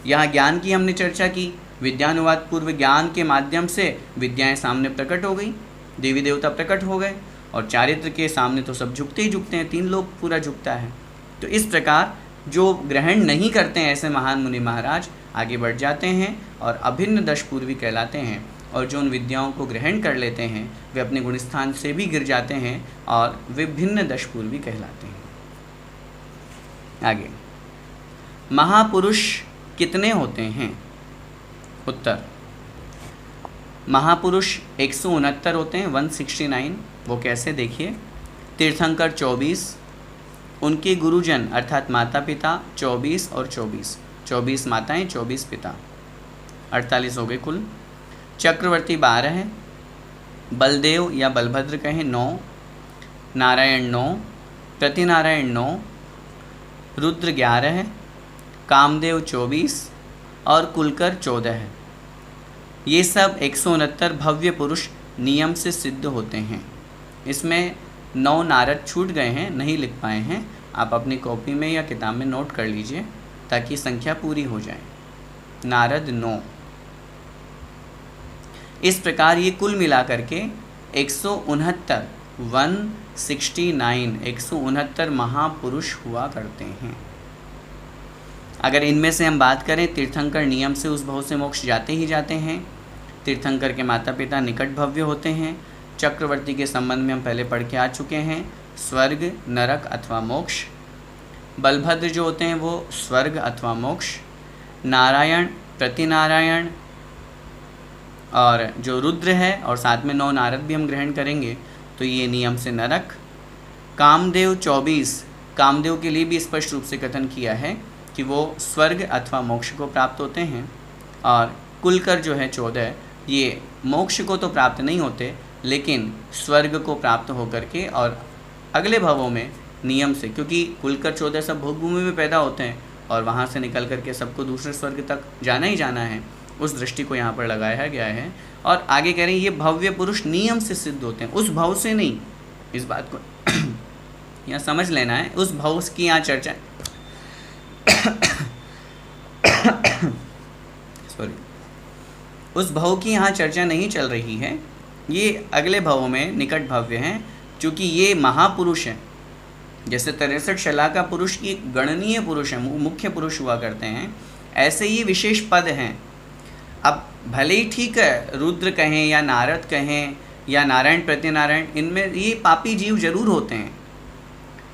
यहाँ ज्ञान की हमने चर्चा की, विद्यानुवाद पूर्व ज्ञान के माध्यम से विद्याएं सामने प्रकट हो गई, देवी देवता प्रकट हो गए, और चारित्र के सामने तो सब झुकते ही झुकते हैं, 3 लोग पूरा झुकता है। तो इस प्रकार जो ग्रहण नहीं करते हैं ऐसे महान मुनि महाराज आगे बढ़ जाते हैं और अभिन्न दशपूर्वी कहलाते हैं, और जो उन विद्याओं को ग्रहण कर लेते हैं वे अपने गुणस्थान से भी गिर जाते हैं और विभिन्न दशपूर्वी कहलाते हैं। आगे, महापुरुष कितने होते हैं? उत्तर, महापुरुष 169 होते हैं, 169। वो कैसे, देखिए। तीर्थंकर 24, उनके गुरुजन अर्थात माता पिता 24 और 24, 24 माताएं 24 पिता, 48 हो गए कुल। चक्रवर्ती 12 है, बलदेव या बलभद्र कहें 9, नारायण 9, प्रतिनारायण 9, रुद्र 11 है, कामदेव 24 और कुलकर 14 है। ये सब 169 भव्य पुरुष नियम से सिद्ध होते हैं। इसमें 9 नारद छूट गए हैं, नहीं लिख पाए हैं, आप अपनी कॉपी में या किताब में नोट कर लीजिए ताकि संख्या पूरी हो जाए। नारद 9। इस प्रकार ये कुल मिलाकर के 169 169 महापुरुष हुआ करते हैं। अगर इनमें से हम बात करें, तीर्थंकर नियम से उस भव से मोक्ष जाते ही जाते हैं। तीर्थंकर के माता पिता निकट भव्य होते हैं। चक्रवर्ती के संबंध में हम पहले पढ़ के आ चुके हैं, स्वर्ग, नरक अथवा मोक्ष। बलभद्र जो होते हैं वो स्वर्ग अथवा मोक्ष। नारायण, प्रतिनारायण और जो रुद्र है और साथ में 9 नारद भी हम ग्रहण करेंगे तो ये नियम से नरक। कामदेव 24, कामदेव के लिए भी स्पष्ट रूप से कथन किया है कि वो स्वर्ग अथवा मोक्ष को प्राप्त होते हैं। और कुलकर जो है 14, ये मोक्ष को तो प्राप्त नहीं होते लेकिन स्वर्ग को प्राप्त होकर के और अगले भवों में नियम से, क्योंकि कुलकर 14 सब भोगभूमि में पैदा होते हैं और वहाँ से निकल करके सबको दूसरे स्वर्ग तक जाना ही जाना है, उस दृष्टि को यहाँ पर लगाया गया है। और आगे कह रहे हैं ये भव्य पुरुष नियम से सिद्ध होते हैं, उस भव से नहीं। इस बात को यहाँ समझ लेना है, उस भव की यहाँ चर्चा सॉरी, उस भव की यहाँ चर्चा नहीं चल रही है। ये अगले भवों में निकट भव्य हैं, क्योंकि ये महापुरुष हैं। जैसे 63 शला का पुरुष ये गणनीय पुरुष है, मुख्य पुरुष हुआ करते हैं, ऐसे ये विशेष पद हैं। अब भले ही ठीक है, रुद्र कहें या नारद कहें या नारायण प्रतिनारायण, इनमें ये पापी जीव जरूर होते हैं।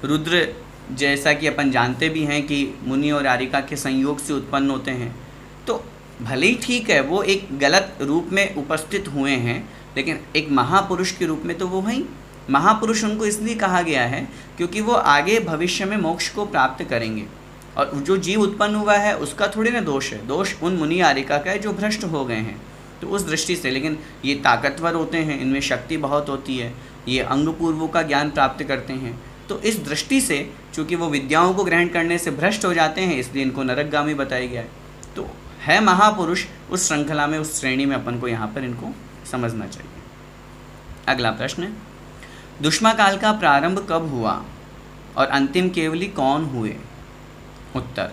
रुद्र जैसा कि अपन जानते भी हैं कि मुनि और आरिका के संयोग से उत्पन्न होते हैं, तो भले ही ठीक है वो एक गलत रूप में उपस्थित हुए हैं, लेकिन एक महापुरुष के रूप में तो वो हैं। महापुरुष उनको इसलिए कहा गया है क्योंकि वो आगे भविष्य में मोक्ष को प्राप्त करेंगे, और जो जीव उत्पन्न हुआ है उसका थोड़ी ना दोष है, दोष उन मुनि आरिका का है जो भ्रष्ट हो गए हैं। तो उस दृष्टि से, लेकिन ये ताकतवर होते हैं, इनमें शक्ति बहुत होती है, ये अंगपूर्वों का ज्ञान प्राप्त करते हैं। तो इस दृष्टि से चूँकि वो विद्याओं को ग्रहण करने से भ्रष्ट हो जाते हैं, इसलिए इनको नरकगामी बताया गया है। तो है महापुरुष, उस श्रृंखला में, उस श्रेणी में अपन को यहाँ पर इनको समझना चाहिए। अगला प्रश्न, दुष्मा काल का प्रारंभ कब हुआ और अंतिम केवली कौन हुए? उत्तर,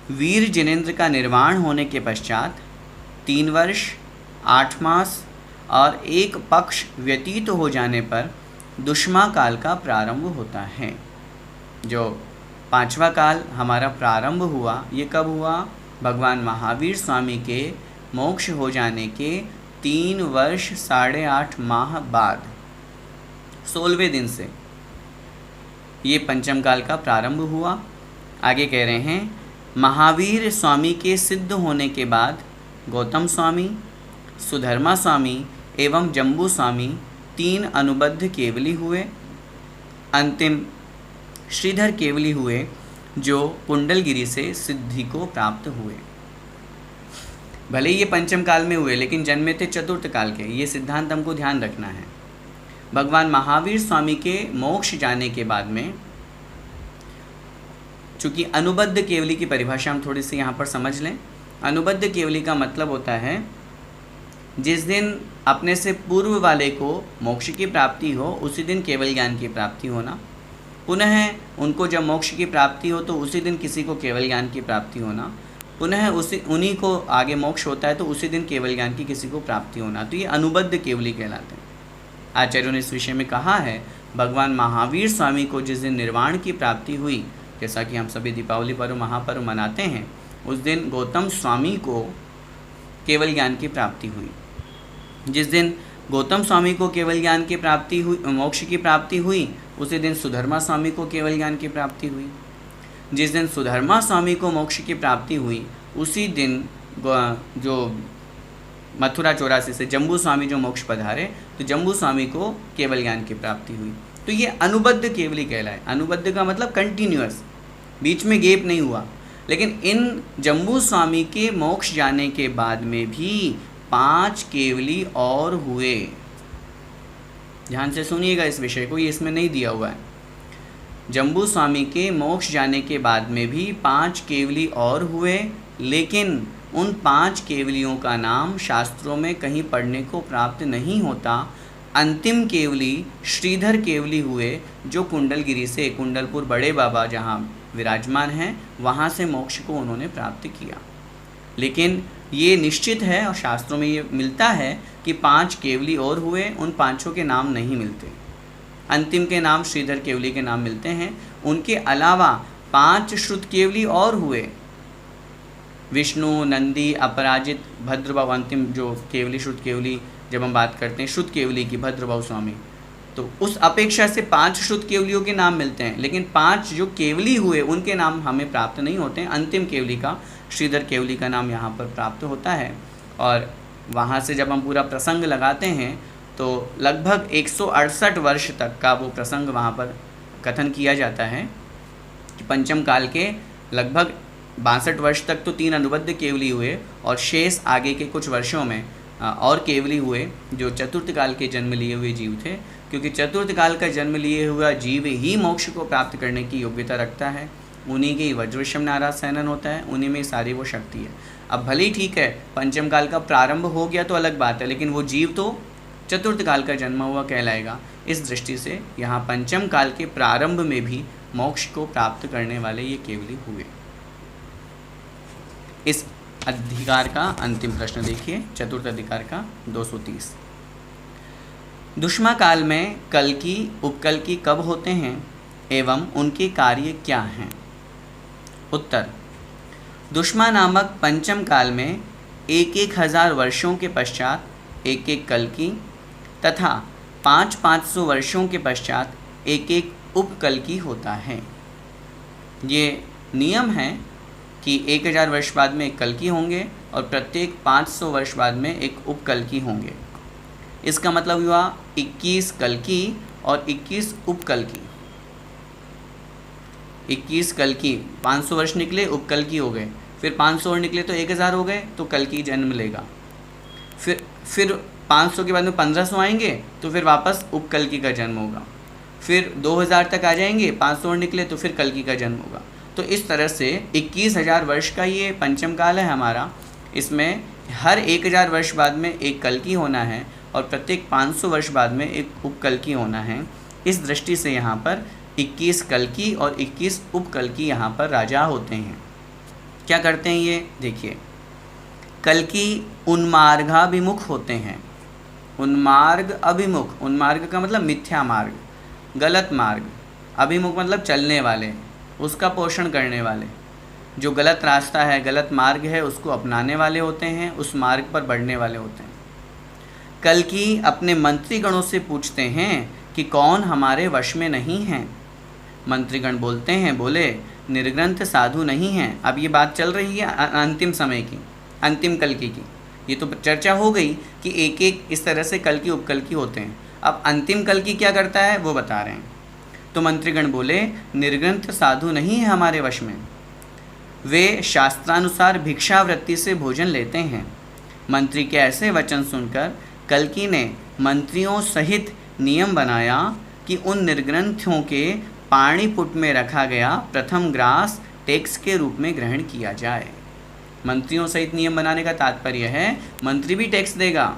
वीर जिनेन्द्र का निर्वाण होने के पश्चात 3 वर्ष 8 मास और 1 पक्ष व्यतीत हो जाने पर दुष्मा काल का प्रारंभ होता है। जो 5वां काल हमारा प्रारंभ हुआ, ये कब हुआ? भगवान महावीर स्वामी के मोक्ष हो जाने के 3 वर्ष 8.5 माह बाद 16वें दिन से ये पंचम काल का प्रारंभ हुआ। आगे कह रहे हैं, महावीर स्वामी के सिद्ध होने के बाद गौतम स्वामी, सुधर्मा स्वामी एवं जम्बू स्वामी 3 अनुबद्ध केवली हुए। अंतिम श्रीधर केवली हुए जो कुंडलगिरी से सिद्धि को प्राप्त हुए। भले ये पंचम काल में हुए लेकिन जन्मे थे चतुर्थ काल के, ये सिद्धांत हमको ध्यान रखना है। भगवान महावीर स्वामी के मोक्ष जाने के बाद में, चूँकि अनुबद्ध केवली की परिभाषा हम थोड़ी सी यहाँ पर समझ लें। अनुबद्ध केवली का मतलब होता है जिस दिन अपने से पूर्व वाले को मोक्ष की प्राप्ति हो उसी दिन केवल ज्ञान की प्राप्ति होना, पुनः उनको जब मोक्ष की प्राप्ति हो तो उसी दिन किसी को केवल ज्ञान की प्राप्ति होना, पुनः उन्हीं को आगे मोक्ष होता है तो उसी दिन केवल ज्ञान की किसी को प्राप्ति होना। तो ये अनुबद्ध केवली कहलाते हैं। आचार्यों ने इस विषय में कहा है, भगवान महावीर स्वामी को जिस दिन निर्वाण की प्राप्ति हुई, जैसा कि हम सभी दीपावली पर्व महापर्व मनाते हैं, उस दिन गौतम स्वामी को केवल ज्ञान की प्राप्ति हुई। जिस दिन गौतम स्वामी को केवल ज्ञान की प्राप्ति हुई, मोक्ष की प्राप्ति हुई, उसी दिन सुधर्मा स्वामी को केवल ज्ञान की प्राप्ति हुई। जिस दिन सुधर्मा स्वामी को मोक्ष की प्राप्ति हुई, उसी दिन जो मथुरा 84 से जम्बू स्वामी जो मोक्ष पधारे, तो जम्बू स्वामी को केवल ज्ञान की प्राप्ति हुई। तो ये अनुबद्ध केवली कहलाए। अनुबद्ध का मतलब कंटिन्यूअस, बीच में गैप नहीं हुआ। लेकिन इन जम्बू स्वामी के मोक्ष जाने के बाद में भी 5 केवली और हुए। ध्यान से सुनिएगा इस विषय को, ये इसमें नहीं दिया हुआ है। जम्बू स्वामी के मोक्ष जाने के बाद में भी 5 केवली और हुए, लेकिन उन 5 केवलियों का नाम शास्त्रों में कहीं पढ़ने को प्राप्त नहीं होता। अंतिम केवली श्रीधर केवली हुए, जो कुंडलगिरी से, कुंडलपुर बड़े बाबा जहाँ विराजमान हैं, वहाँ से मोक्ष को उन्होंने प्राप्त किया। लेकिन ये निश्चित है और शास्त्रों में ये मिलता है कि 5 केवली और हुए, उन 5 के नाम नहीं मिलते। अंतिम के नाम श्रीधर केवली के नाम मिलते हैं। उनके अलावा 5 श्रुत केवली और हुए। विष्णु, नंदी, अपराजित, भद्रबाहु, अंतिम जो केवली श्रुत केवली जब हम बात करते हैं श्रुत केवली की, भद्रबाहु स्वामी, तो उस अपेक्षा से 5 श्रुत केवलियों के नाम मिलते हैं। लेकिन 5 जो केवली हुए उनके नाम हमें प्राप्त नहीं होते हैं। अंतिम केवली का, श्रीधर केवली का नाम यहाँ पर प्राप्त होता है। और वहाँ से जब हम पूरा प्रसंग लगाते हैं तो लगभग 168 वर्ष तक का वो प्रसंग वहाँ पर कथन किया जाता है कि पंचम काल के लगभग 62 वर्ष तक तो 3 अनुबद्ध केवली हुए, और शेष आगे के कुछ वर्षों में और केवली हुए जो चतुर्थ काल के जन्म लिए हुए जीव थे। क्योंकि चतुर्थ काल का जन्म लिए हुआ जीव ही मोक्ष को प्राप्त करने की योग्यता रखता है। उन्हीं के वज्रविषम नाराज सैनन होता है, उन्हीं में सारी वो शक्ति है। अब भले ही ठीक है पंचम काल का प्रारंभ हो गया तो अलग बात है, लेकिन वो जीव तो चतुर्थ काल का जन्म हुआ कहलाएगा। इस दृष्टि से यहाँ पंचम काल के प्रारंभ में भी मोक्ष को प्राप्त करने वाले ये केवली हुए। इस अधिकार का अंतिम प्रश्न देखिए, चतुर्थ अधिकार का 230। दुष्मा काल में कल्कि उपकल्कि कब होते हैं एवं उनके कार्य क्या हैं? उत्तर, दुष्मा नामक पंचम काल में 1,000 वर्षों के पश्चात एक कल्कि तथा 500 वर्षों के पश्चात एक उपकल्कि होता है। ये नियम है कि 1000 वर्ष बाद में एक कल्कि होंगे और प्रत्येक 500 वर्ष बाद में एक उपकल्कि होंगे। इसका मतलब हुआ 21 कल्कि और 21 उपकल्कि। 21 कल्कि, 500 वर्ष निकले उपकल्कि हो गए, फिर 500 और निकले तो 1000 हो गए, तो कल्कि जन्म लेगा। फिर 500 के बाद में 1500 आएंगे तो फिर वापस उपकल्कि का जन्म होगा। फिर 2000 तक आ जाएंगे, 500 और निकले तो फिर कल्कि का जन्म होगा। तो इस तरह से 21,000 वर्ष का ये पंचम काल है हमारा। इसमें हर 1000 वर्ष बाद में एक कल्कि होना है और प्रत्येक 500 वर्ष बाद में एक उपकल्कि होना है। इस दृष्टि से यहाँ पर 21 कल्कि और 21 उपकल्कि यहाँ पर राजा होते हैं। क्या करते हैं ये देखिए। कल्कि उन्मार्गाभिमुख होते हैं। उन्मार्ग अभिमुख, उन्मार्ग का मतलब मिथ्या मार्ग, गलत मार्ग, अभिमुख मतलब चलने वाले, उसका पोषण करने वाले। जो गलत रास्ता है, गलत मार्ग है, उसको अपनाने वाले होते हैं, उस मार्ग पर बढ़ने वाले होते हैं। कल्कि अपने मंत्रीगणों से पूछते हैं कि कौन हमारे वश में नहीं हैं। मंत्रीगण बोलते हैं, बोले निर्ग्रंथ साधु नहीं हैं। अब ये बात चल रही है अंतिम समय की, अंतिम कल्कि की। ये तो चर्चा हो गई कि एक एक इस तरह से कल्कि उपकल्कि होते हैं। अब अंतिम कल्कि क्या करता है वो बता रहे हैं। तो मंत्रीगण बोले निर्ग्रंथ साधु नहीं है हमारे वश में, वे शास्त्रानुसार भिक्षावृत्ति से भोजन लेते हैं। मंत्री के ऐसे वचन सुनकर कल्कि ने मंत्रियों सहित नियम बनाया कि उन निर्ग्रंथों के पाणिपुट में रखा गया प्रथम ग्रास टैक्स के रूप में ग्रहण किया जाए। मंत्रियों सहित नियम बनाने का तात्पर्य है मंत्री भी टैक्स देगा,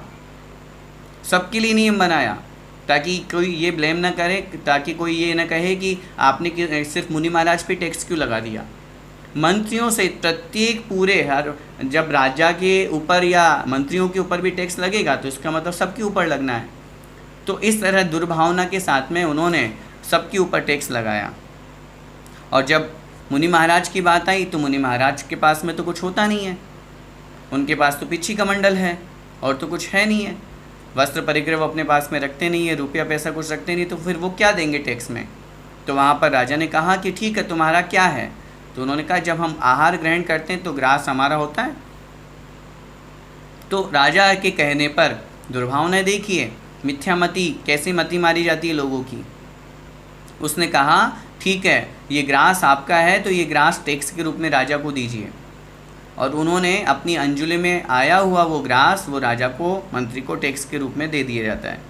सबके लिए नियम बनाया ताकि कोई ये ब्लेम ना करे, ताकि कोई ये ना कहे कि आपने सिर्फ मुनि महाराज पे टैक्स क्यों लगा दिया। मंत्रियों से प्रत्येक पूरे हर, जब राजा के ऊपर या मंत्रियों के ऊपर भी टैक्स लगेगा तो इसका मतलब सबके ऊपर लगना है। तो इस तरह दुर्भावना के साथ में उन्होंने सबके ऊपर टैक्स लगाया। और जब मुनि महाराज की बात आई तो मुनि महाराज के पास में तो कुछ होता नहीं है, उनके पास तो पिछी कमंडल है और तो कुछ है नहीं है, वस्त्र परिग्रह वो अपने पास में रखते नहीं है, रुपया पैसा कुछ रखते नहीं, तो फिर वो क्या देंगे टैक्स में। तो वहाँ पर राजा ने कहा कि ठीक है, तुम्हारा क्या है। तो उन्होंने कहा जब हम आहार ग्रहण करते हैं तो ग्रास हमारा होता है। तो राजा के कहने पर दुर्भावना देखिए मिथ्यामति कैसे मति मारी जाती है लोगों की। उसने कहा ठीक है, ये ग्रास आपका है तो ये ग्रास टैक्स के रूप में राजा को दीजिए। और उन्होंने अपनी अंजुलि में आया हुआ वो ग्रास वो राजा को, मंत्री को टैक्स के रूप में दे दिया जाता है।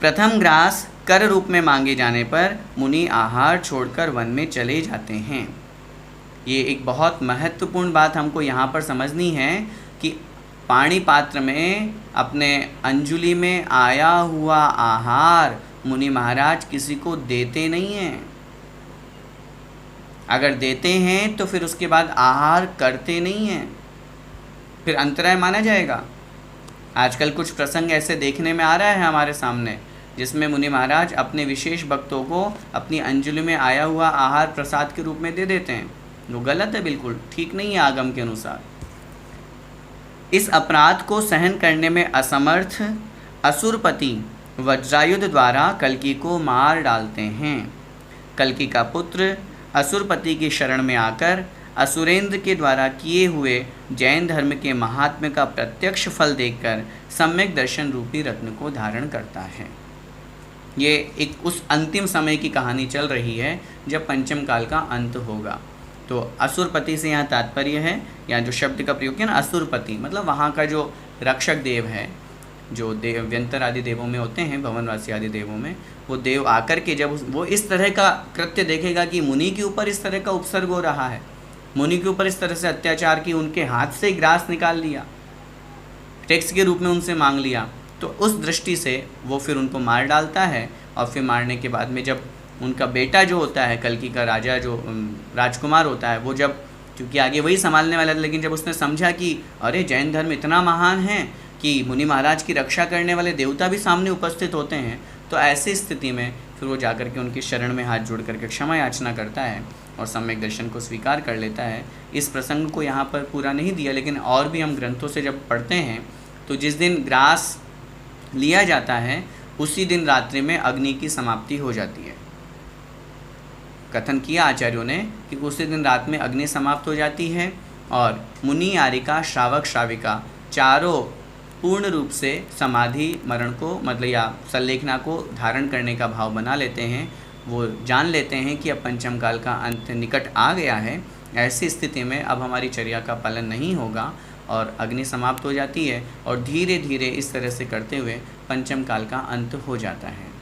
प्रथम ग्रास कर रूप में मांगे जाने पर मुनि आहार छोड़कर वन में चले जाते हैं। ये एक बहुत महत्वपूर्ण बात हमको यहाँ पर समझनी है कि पानी पात्र में अपने अंजुलि में आया हुआ आहार मुनि महाराज किसी को देते नहीं हैं। अगर देते हैं तो फिर उसके बाद आहार करते नहीं हैं, फिर अंतराय माना जाएगा। आजकल कुछ प्रसंग ऐसे देखने में आ रहा है हमारे सामने जिसमें मुनि महाराज अपने विशेष भक्तों को अपनी अंजुलि में आया हुआ आहार प्रसाद के रूप में दे देते हैं। वो गलत है, बिल्कुल ठीक नहीं है आगम के अनुसार। इस अपराध को सहन करने में असमर्थ असुरपति वज्रायुध द्वारा कल्कि को मार डालते हैं। कल्कि का पुत्र असुरपति की शरण में आकर असुरेंद्र के द्वारा किए हुए जैन धर्म के महात्म्य का प्रत्यक्ष फल देखकर सम्यक दर्शन रूपी रत्न को धारण करता है। ये एक उस अंतिम समय की कहानी चल रही है जब पंचम काल का अंत होगा। तो असुरपति से यहाँ तात्पर्य है, या जो शब्द का प्रयोग किया ना असुरपति, मतलब वहाँ का जो रक्षक देव है, जो देव व्यंतर आदि देवों में होते हैं, भवनवासी आदि देवों में, वो देव आकर के जब वो इस तरह का कृत्य देखेगा कि मुनि के ऊपर इस तरह का उपसर्ग हो रहा है, मुनि के ऊपर इस तरह से अत्याचार की, उनके हाथ से ग्रास निकाल लिया, टैक्स के रूप में उनसे मांग लिया, तो उस दृष्टि से वो फिर उनको मार डालता है। और फिर मारने के बाद में जब उनका बेटा जो होता है, कल्कि का राजा जो राजकुमार होता है, वो जब, क्योंकि आगे वही संभालने वाला था, लेकिन जब उसने समझा कि अरे जैन धर्म इतना महान है कि मुनि महाराज की रक्षा करने वाले देवता भी सामने उपस्थित होते हैं, तो ऐसी स्थिति में फिर वो जाकर के उनकी शरण में हाथ जोड़ करके क्षमा याचना करता है और सम्यक दर्शन को स्वीकार कर लेता है। इस प्रसंग को यहाँ पर पूरा नहीं दिया, लेकिन और भी हम ग्रंथों से जब पढ़ते हैं तो जिस दिन ग्रास लिया जाता है उसी दिन रात्रि में अग्नि की समाप्ति हो जाती है। कथन किया आचार्यों ने कि उसी दिन रात में अग्नि समाप्त हो जाती है और मुनि, आरिका, श्रावक, श्राविका चारों पूर्ण रूप से समाधि मरण को, मतलब या संलेखना को धारण करने का भाव बना लेते हैं। वो जान लेते हैं कि अब पंचम काल का अंत निकट आ गया है। ऐसी स्थिति में अब हमारी चर्या का पालन नहीं होगा और अग्नि समाप्त हो जाती है और धीरे धीरे इस तरह से करते हुए पंचम काल का अंत हो जाता है।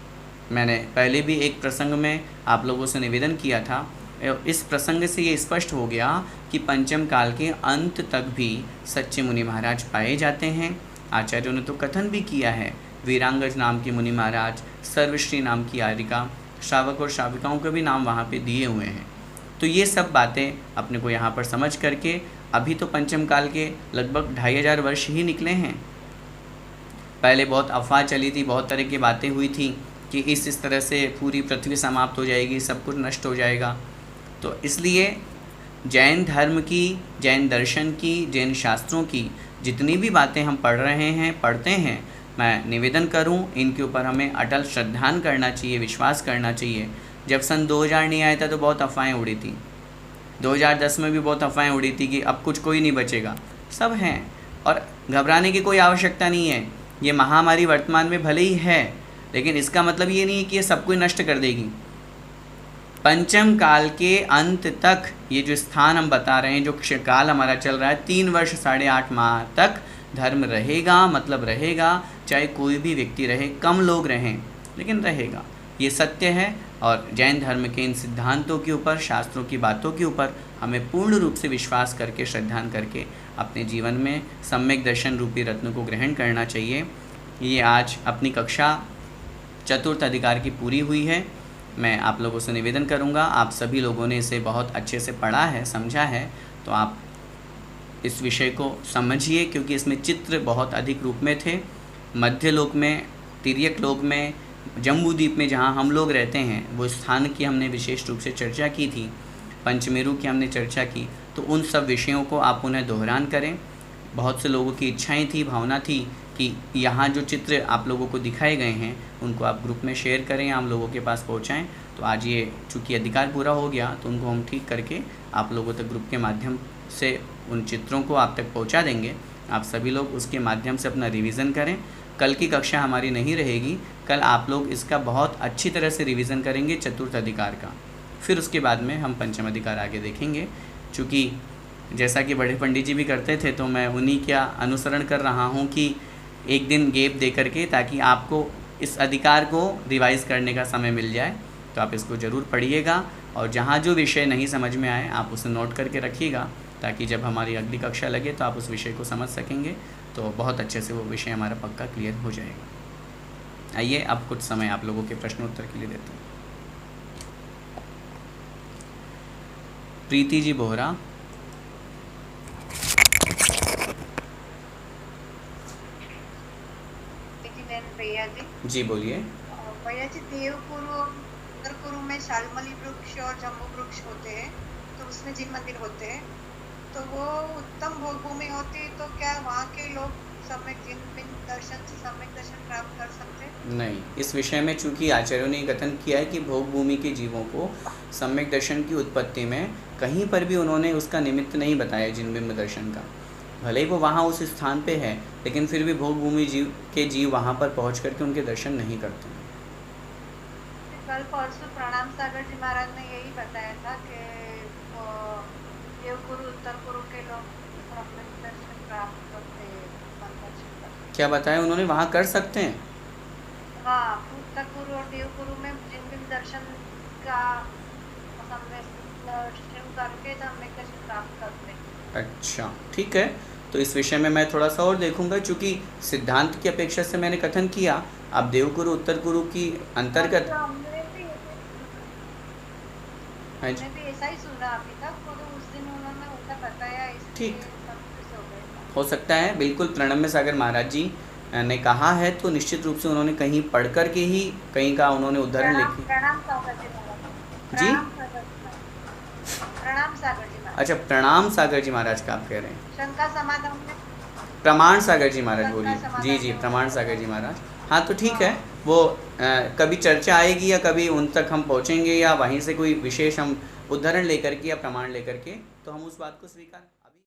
मैंने पहले भी एक प्रसंग में आप लोगों से निवेदन किया था, इस प्रसंग से ये स्पष्ट हो गया कि पंचम काल के अंत तक भी सच्चे मुनि महाराज पाए जाते हैं। आचार्यों ने तो कथन भी किया है, वीरांगज नाम के मुनि महाराज, सर्वश्री नाम की आरिका, श्रावक और श्राविकाओं के भी नाम वहाँ पे दिए हुए हैं। तो ये सब बातें अपने को यहाँ पर समझ करके, अभी तो पंचम काल के लगभग 2500 वर्ष ही निकले हैं। पहले बहुत अफवाह चली थी, बहुत तरह की बातें हुई थी कि इस तरह से पूरी पृथ्वी समाप्त हो जाएगी, सब कुछ नष्ट हो जाएगा। तो इसलिए जैन धर्म की, जैन दर्शन की, जैन शास्त्रों की जितनी भी बातें हम पढ़ रहे हैं, पढ़ते हैं, मैं निवेदन करूं इनके ऊपर हमें अटल श्रद्धान करना चाहिए, विश्वास करना चाहिए। जब सन 2000 नहीं आया था तो बहुत अफवाहें उड़ी थी, 2010 में भी बहुत अफवाहें उड़ी थी कि अब कुछ कोई नहीं बचेगा। सब हैं और घबराने की कोई आवश्यकता नहीं है। ये महामारी वर्तमान में भले ही है, लेकिन इसका मतलब ये नहीं है कि ये सब कुछ नष्ट कर देगी। पंचम काल के अंत तक ये जो स्थान हम बता रहे हैं, जो काल हमारा चल रहा है, 3 वर्ष 8.5 माह तक धर्म रहेगा, मतलब रहेगा, चाहे कोई भी व्यक्ति रहे, कम लोग रहें, लेकिन रहेगा। ये सत्य है। और जैन धर्म के इन सिद्धांतों के ऊपर, शास्त्रों की बातों के ऊपर हमें पूर्ण रूप से विश्वास करके, श्रद्धान करके अपने जीवन में सम्यक दर्शन रूपी रत्न को ग्रहण करना चाहिए। ये आज अपनी कक्षा चतुर्थ अधिकार की पूरी हुई है। मैं आप लोगों से निवेदन करूंगा, आप सभी लोगों ने इसे बहुत अच्छे से पढ़ा है, समझा है, तो आप इस विषय को समझिए, क्योंकि इसमें चित्र बहुत अधिक रूप में थे। मध्य लोक में तिर्यक लोक में, जम्बूद्वीप में जहाँ हम लोग रहते हैं, वो स्थान की हमने विशेष रूप से चर्चा की थी, पंचमेरु की हमने चर्चा की। तो उन सब विषयों को आप उन्हें दोहरान करें। बहुत से लोगों की इच्छाएं थी, भावना थी कि यहाँ जो चित्र आप लोगों को दिखाए गए हैं उनको आप ग्रुप में शेयर करें, आम लोगों के पास पहुँचाएँ। तो आज ये चूँकि अधिकार पूरा हो गया तो उनको हम ठीक करके आप लोगों तक ग्रुप के माध्यम से उन चित्रों को आप तक पहुँचा देंगे। आप सभी लोग उसके माध्यम से अपना रिवीजन करें। कल की कक्षा हमारी नहीं रहेगी, कल आप लोग इसका बहुत अच्छी तरह से रिवीजन करेंगे चतुर्थ अधिकार का। फिर उसके बाद में हम पंचम अधिकार आगे देखेंगे। चूँकि जैसा कि बड़े पंडित जी भी करते थे तो मैं उन्हीं का अनुसरण कर रहा हूँ कि एक दिन गैप दे करके, ताकि आपको इस अधिकार को रिवाइज़ करने का समय मिल जाए। तो आप इसको ज़रूर पढ़िएगा और जहाँ जो विषय नहीं समझ में आए आप उसे नोट करके रखिएगा, ताकि जब हमारी अगली कक्षा लगे तो आप उस विषय को समझ सकेंगे। तो बहुत अच्छे से वो विषय हमारा पक्का क्लियर हो जाएगा। आइए अब कुछ समय आप लोगों के प्रश्न उत्तर के लिए देते हैं। प्रीति जी बोहरा। भैया जी बोलिए। भैया जी, देवपुरु उत्तरपुरु में शालमली वृक्ष और जम्बू वृक्ष होते हैं, तो उसमें जिन मंदिर होते हैं, तो वो उत्तम भोग भूमि होती है, तो क्या वहाँ के लोग सम्यक जिन दर्शन से सम्यक दर्शन प्राप्त कर सकते हैं? नहीं, इस विषय में चूंकि आचार्यों ने कथन किया है कि भोग भूमि के जीवों को सम्यक दर्शन की उत्पत्ति में कहीं पर भी उन्होंने उसका निमित्त नहीं बताया जिनबिंब दर्शन का। भले ही वो वहाँ उस स्थान पे है, लेकिन फिर भी भोग भूमि जीव वहाँ पर पहुँच करके उनके दर्शन नहीं करते हैं। कल परसों प्रणाम सागर जी महाराज ने यही बताया था कि देवपुरु उत्तरपुरु के लोग दर्शन प्राप्त करते हैं। क्या बताया उन्होंने, वहाँ कर सकते हैं? हाँ, उत्तरपुरु और देवपुरु में जिन दर्शन का करके दर्शन प्राप्त करते हैं। अच्छा, ठीक है। तो इस विषय में मैं थोड़ा सा और देखूंगा, चूँकि सिद्धांत की अपेक्षा से मैंने कथन किया। अब देवगुरु उत्तरगुरु की अंतर्गत मैंने भी ऐसा ही सुना अभी तक, तो उस दिन उन्होंने उल्टा बताया। ठीक हो सकता है, बिल्कुल। प्रणम्य सागर महाराज जी ने कहा है तो निश्चित रूप से उन्होंने कहीं पढ़ कर के ही कहीं का उन्होंने उदाहरण लिखी। प्रणाम सागर जी महाराज जी, प्रणाम सागर जी महाराज। अच्छा, प्रणाम सागर जी महाराज का आप कह रहे हैं? शंका समाधान में प्रमाण सागर जी महाराज बोलिए। जी जी, प्रमाण सागर जी महाराज। हाँ, तो ठीक है। वो कभी चर्चा आएगी या कभी उन तक हम पहुँचेंगे या वहीं से कोई विशेष हम उदाहरण लेकर के या प्रमाण लेकर के, तो हम उस बात को स्वीकार